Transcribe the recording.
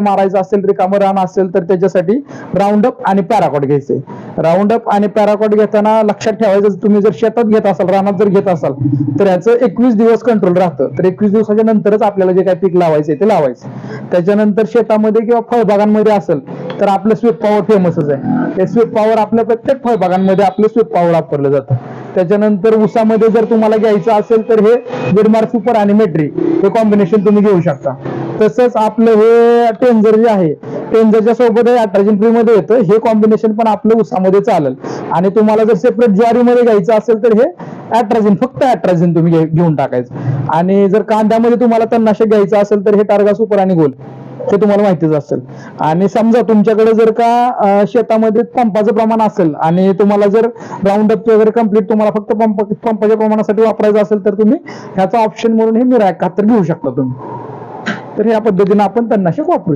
मारायचं असेल, रिकामं रान असेल तर त्याच्यासाठी राऊंडअप आणि पॅराकॉट घ्यायचे. राऊंडअप आणि पॅराकॉट घेताना लक्षात ठेवायचं, तुम्ही जर शेतात घेत असाल, रानात जर घेत असाल तर ह्याचं 21 दिवस कंट्रोल राहतं. तर 21 दिवसाच्या नंतरच आपल्याला जे काही पीक लावायचे ते लावायचं. त्याच्यानंतर शेतामध्ये किंवा फळबागांमध्ये असेल तर आपलं स्वीप पॉवर फेमसच आहे. हे स्वीप पॉवर आपल्या प्रत्येक फळबागांमध्ये आपलं स्वीप पॉवर वापरलं जातं. त्याच्यानंतर ऊसामध्ये जर तुम्हाला घ्यायचं असेल तर हे विडमार सुपर आणि मेट्री हे कॉम्बिनेशन तुम्ही घेऊ शकता. तसंच आपलं हे टेंजर जे आहे, टेंजरच्या सोबत अट्राजिन फ्री मध्ये येतं, हे कॉम्बिनेशन पण आपलं ऊसामध्ये चालेल. आणि तुम्हाला जर सेपरेट ज्वारीमध्ये घ्यायचं असेल तर हे अट्राजिन, फक्त अट्राजिन तुम्ही घेऊन टाकायचं. आणि जर कांद्यामध्ये तुम्हाला तणनाशक घ्यायचं असेल तर हे टार्गा सुपर आणि गोल हे तुम्हाला माहितीच असेल. आणि समजा तुमच्याकडे जर का शेतामध्ये पंपाचं प्रमाण असेल आणि तुम्हाला जर राऊंडअप वगैरे कम्प्लीट तुम्हाला फक्त पंपाच्या प्रमाणासाठी वापरायचं असेल तर तुम्ही ह्याचा ऑप्शन म्हणून हे मिरा 71 घेऊ शकता तुम्ही. तर ह्या पद्धतीने आपण तणनाशक वापरू शकतो.